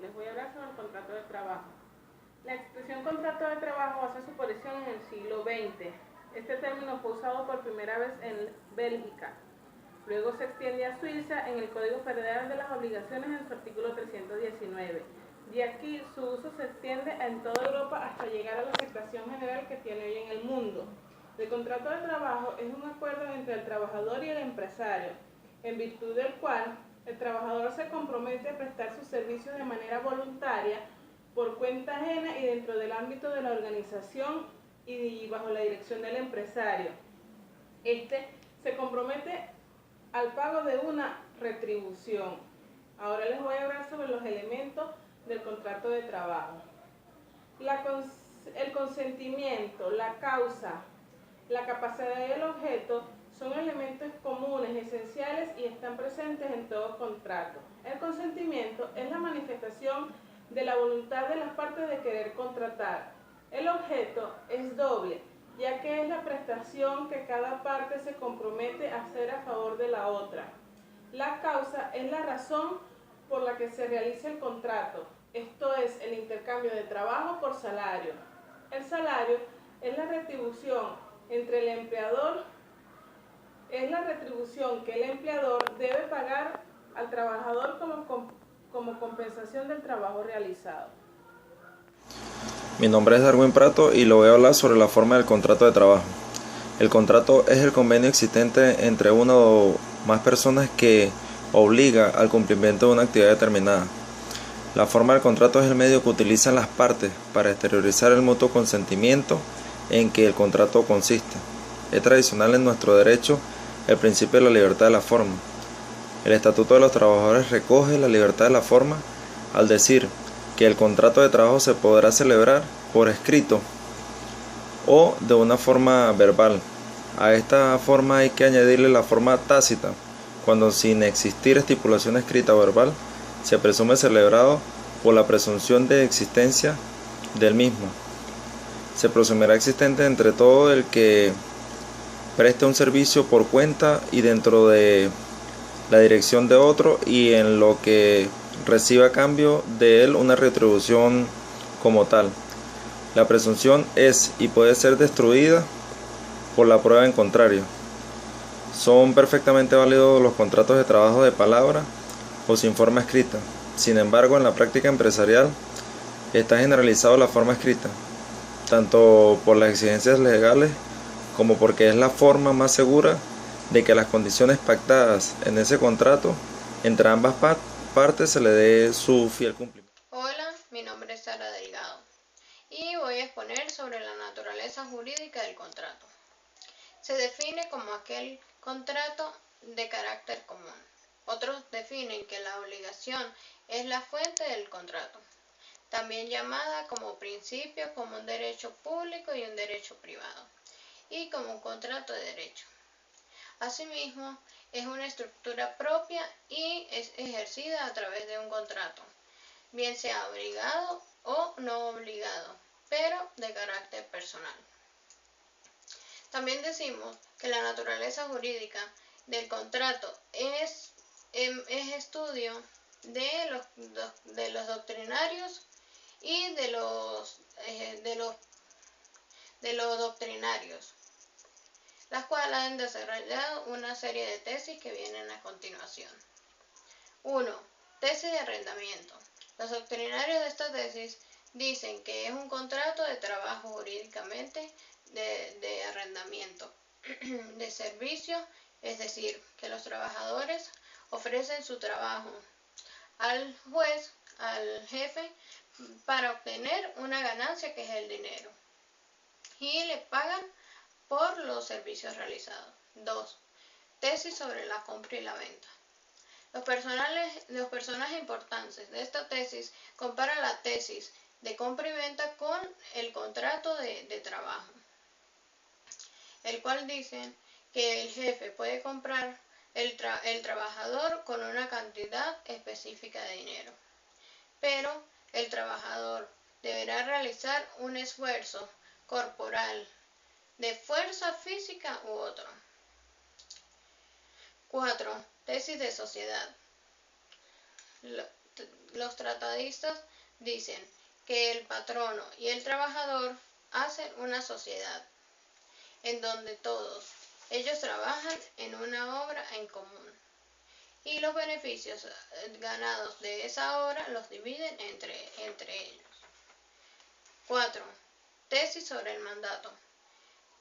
les voy a hablar sobre el contrato de trabajo. La expresión contrato de trabajo hace su aparición en el siglo XX. Este término fue usado por primera vez en Bélgica. Luego se extiende a Suiza en el Código Federal de las Obligaciones en su artículo 319. De aquí su uso se extiende en toda Europa hasta llegar a la aceptación general que tiene hoy en el mundo. El contrato de trabajo es un acuerdo entre el trabajador y el empresario, en virtud del cual el trabajador se compromete a prestar sus servicios de manera voluntaria, por cuenta ajena y dentro del ámbito de la organización y bajo la dirección del empresario. Este se compromete al pago de una retribución. Ahora les voy a hablar sobre los elementos del contrato de trabajo. El consentimiento, la causa, la capacidad y el objeto son elementos comunes, esenciales y están presentes en todo contrato. El consentimiento es la manifestación de la voluntad de las partes de querer contratar. El objeto es doble, ya que es la prestación que cada parte se compromete a hacer a favor de la otra. La causa es la razón por la que se realiza el contrato, esto es el intercambio de trabajo por salario. El salario es la retribución entre el empleador, es la retribución que el empleador debe pagar al trabajador como compensación del trabajo realizado. Mi nombre es Darwin Prato y le voy a hablar sobre la forma del contrato de trabajo. El contrato es el convenio existente entre una o más personas que obliga al cumplimiento de una actividad determinada. La forma del contrato es el medio que utilizan las partes para exteriorizar el mutuo consentimiento en que el contrato consiste. Es tradicional en nuestro derecho el principio de la libertad de la forma. El Estatuto de los Trabajadores recoge la libertad de la forma al decir que el contrato de trabajo se podrá celebrar por escrito o de una forma verbal. A esta forma hay que añadirle la forma tácita, cuando sin existir estipulación escrita o verbal, se presume celebrado por la presunción de existencia del mismo. Se presumirá existente entre todo el que preste un servicio por cuenta y dentro de la dirección de otro y en lo que reciba a cambio de él una retribución como tal. La presunción es y puede ser destruida por la prueba en contrario. Son perfectamente válidos los contratos de trabajo de palabra o sin forma escrita. Sin embargo, en la práctica empresarial está generalizado la forma escrita, tanto por las exigencias legales como porque es la forma más segura de que las condiciones pactadas en ese contrato entre ambas partes se le dé su fiel cumplimiento. Hola, mi nombre es Sara Delgado y voy a exponer sobre la naturaleza jurídica del contrato. Se define como aquel contrato de carácter común. Otros definen que la obligación es la fuente del contrato, también llamada como principio, como un derecho público y un derecho privado, y como un contrato de derecho. Asimismo, es una estructura propia y es ejercida a través de un contrato, bien sea obligado o no obligado, pero de carácter personal. También decimos que la naturaleza jurídica del contrato es estudio de los doctrinarios y de los doctrinarios, las cuales han desarrollado una serie de tesis que vienen a continuación. 1. Tesis de arrendamiento. Los doctrinarios de esta tesis dicen que es un contrato de trabajo jurídicamente de arrendamiento de servicio, es decir, que los trabajadores ofrecen su trabajo al juez, al jefe, para obtener una ganancia que es el dinero, y le pagan por los servicios realizados. 2. Tesis sobre la compra y la venta. Los personajes importantes de esta tesis comparan la tesis de compra y venta con el contrato de trabajo, el cual dice que el jefe puede comprar el trabajador con una cantidad específica de dinero, pero el trabajador deberá realizar un esfuerzo corporal de fuerza física u otro. 4. Tesis de sociedad. los tratadistas dicen que el patrono y el trabajador hacen una sociedad en donde todos ellos trabajan en una obra en común y los beneficios ganados de esa obra los dividen entre ellos. 4. Tesis sobre el mandato.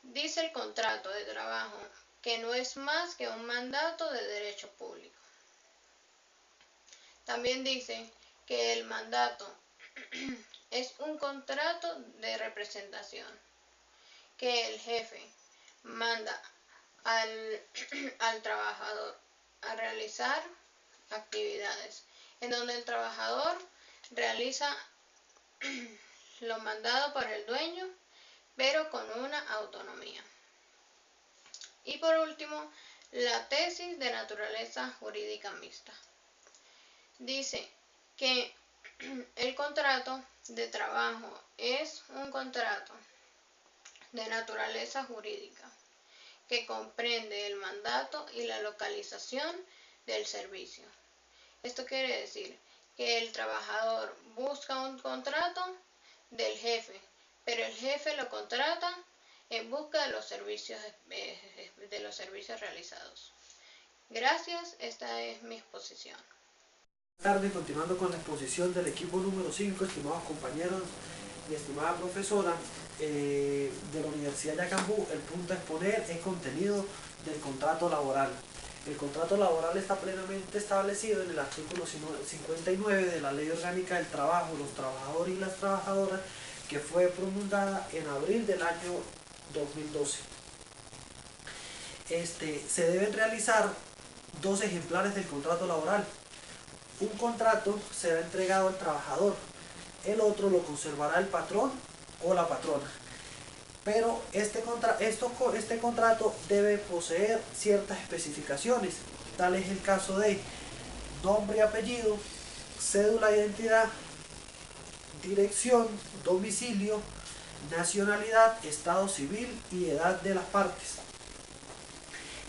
Dice el contrato de trabajo que no es más que un mandato de derecho público. También dice que el mandato es un contrato de representación, que el jefe manda al trabajador a realizar actividades en donde el trabajador realiza lo mandado por el dueño, pero con una autonomía. Y por último, la tesis de naturaleza jurídica mixta. Dice que el contrato de trabajo es un contrato de naturaleza jurídica que comprende el mandato y la localización del servicio. Esto quiere decir que el trabajador busca un contrato del jefe, pero el jefe lo contrata en busca de los servicios realizados. Gracias, esta es mi exposición. Buenas tardes, continuando con la exposición del equipo número 5, estimados compañeros y estimada profesora de la Universidad de Yacambú, el punto a exponer es contenido del contrato laboral. El contrato laboral está plenamente establecido en el artículo 59 de la Ley Orgánica del Trabajo, los trabajadores y las trabajadoras, que fue promulgada en abril del año 2012. Se deben realizar 2 ejemplares del contrato laboral. Un contrato será entregado al trabajador, el otro lo conservará el patrón o la patrona. Pero este contrato debe poseer ciertas especificaciones. Tal es el caso de nombre y apellido, cédula de identidad, dirección, domicilio, nacionalidad, estado civil y edad de las partes.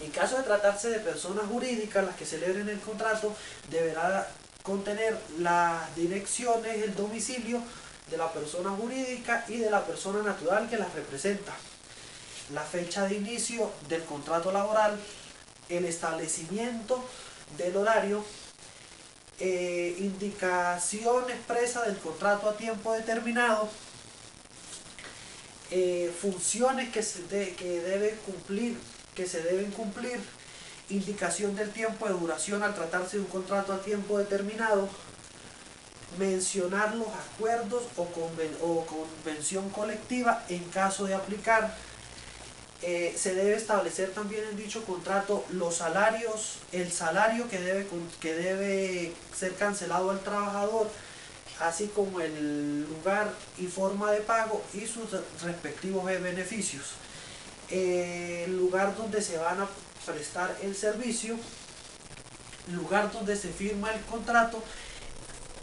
En caso de tratarse de personas jurídicas, las que celebren el contrato deberá contener las direcciones, el domicilio de la persona jurídica y de la persona natural que las representa, la fecha de inicio del contrato laboral, el establecimiento del horario, indicación expresa del contrato a tiempo determinado, funciones que se deben cumplir, indicación del tiempo de duración al tratarse de un contrato a tiempo determinado, mencionar los acuerdos o convención colectiva en caso de aplicar. Se debe establecer también en dicho contrato los salarios, el salario que debe ser cancelado al trabajador, así como el lugar y forma de pago y sus respectivos beneficios. El lugar donde se van a prestar el servicio, lugar donde se firma el contrato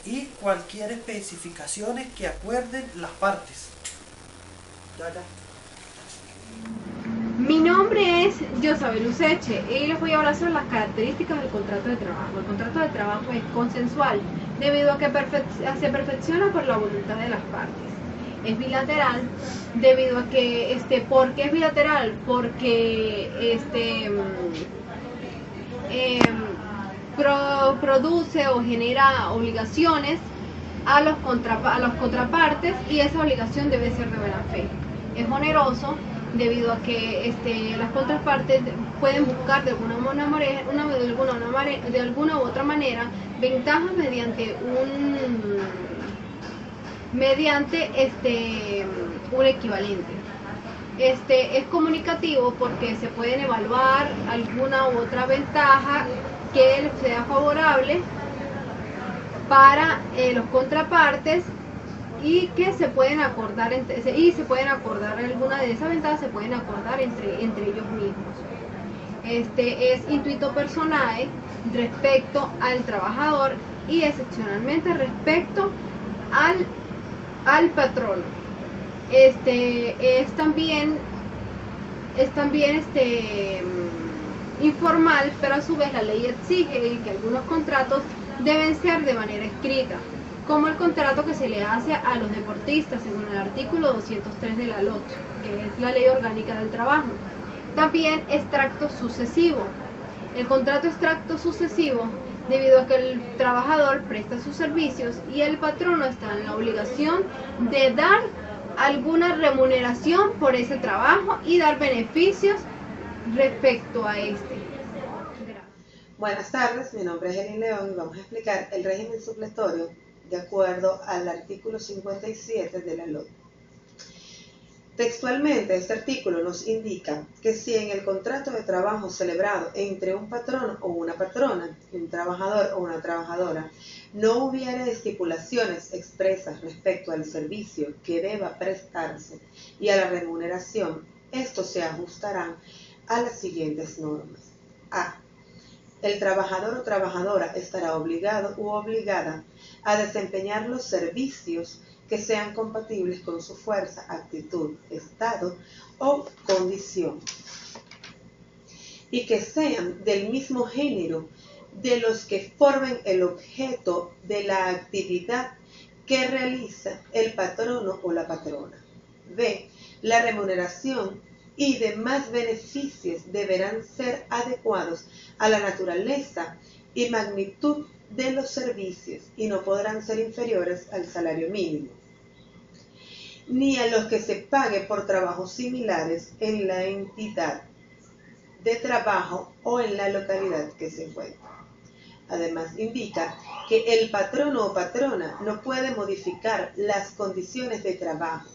y cualquier especificaciones que acuerden las partes. Mi nombre es Yosabel Useche y les voy a hablar sobre las características del contrato de trabajo. El contrato de trabajo es consensual debido a que se perfecciona por la voluntad de las partes. Es bilateral debido a que, ¿por qué es bilateral? Porque produce o genera obligaciones a los contrapartes y esa obligación debe ser de buena fe. Es oneroso debido a que las contrapartes pueden buscar de alguna u otra manera ventajas mediante un equivalente. Es comunicativo porque se pueden evaluar alguna u otra ventaja que sea favorable para los contrapartes y que se pueden acordar alguna de esas ventajas se pueden acordar entre ellos mismos. Es intuito personae respecto al trabajador y excepcionalmente respecto al patrono. Es también informal, pero a su vez la ley exige que algunos contratos deben ser de manera escrita, como el contrato que se le hace a los deportistas según el artículo 203 de la LOT, que es la Ley Orgánica del Trabajo. También extracto sucesivo. El contrato extracto sucesivo, debido a que el trabajador presta sus servicios y el patrono está en la obligación de dar alguna remuneración por ese trabajo y dar beneficios respecto a este. Buenas tardes, mi nombre es Elin León y vamos a explicar el régimen supletorio de acuerdo al artículo 57 de la LOT. Textualmente, este artículo nos indica que si en el contrato de trabajo celebrado entre un patrón o una patrona y un trabajador o una trabajadora no hubiera estipulaciones expresas respecto al servicio que deba prestarse y a la remuneración, estos se ajustarán a las siguientes normas. A. El trabajador o trabajadora estará obligado u obligada a desempeñar los servicios que sean compatibles con su fuerza, actitud, estado o condición, y que sean del mismo género de los que formen el objeto de la actividad que realiza el patrono o la patrona. B. La remuneración y demás beneficios deberán ser adecuados a la naturaleza y magnitud de los servicios y no podrán ser inferiores al salario mínimo, ni a los que se pague por trabajos similares en la entidad de trabajo o en la localidad que se encuentre. Además, indica que el patrono o patrona no puede modificar las condiciones de trabajo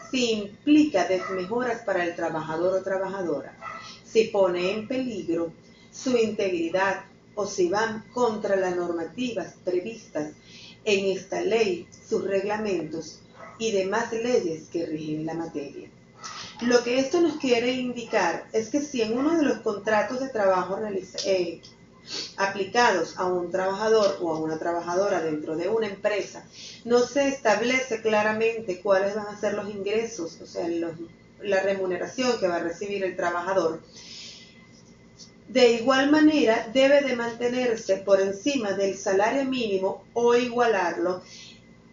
si implica desmejoras para el trabajador o trabajadora, si pone en peligro su integridad o si van contra las normativas previstas en esta ley, sus reglamentos y demás leyes que rigen la materia. Lo que esto nos quiere indicar es que si en uno de los contratos de trabajo aplicados a un trabajador o a una trabajadora dentro de una empresa no se establece claramente cuáles van a ser los ingresos, o sea, la remuneración que va a recibir el trabajador, de igual manera debe de mantenerse por encima del salario mínimo o igualarlo,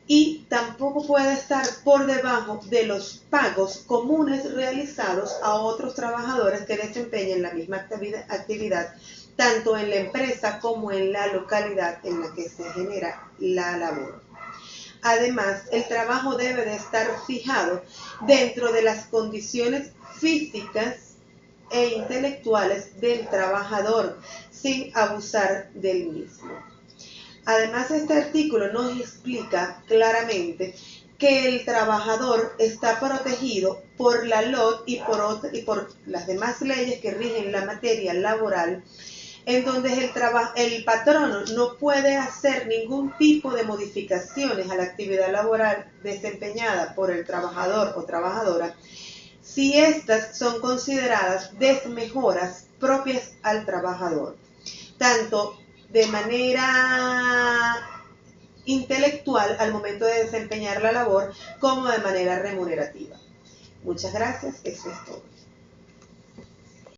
y tampoco puede estar por debajo de los pagos comunes realizados a otros trabajadores que desempeñen la misma actividad tanto en la empresa como en la localidad en la que se genera la labor. Además, el trabajo debe de estar fijado dentro de las condiciones físicas e intelectuales del trabajador, sin abusar del mismo. Además, este artículo nos explica claramente que el trabajador está protegido por la LOT y por las demás leyes que rigen la materia laboral, en donde el patrono no puede hacer ningún tipo de modificaciones a la actividad laboral desempeñada por el trabajador o trabajadora si éstas son consideradas desmejoras propias al trabajador, tanto de manera intelectual al momento de desempeñar la labor como de manera remunerativa. Muchas gracias, eso es todo.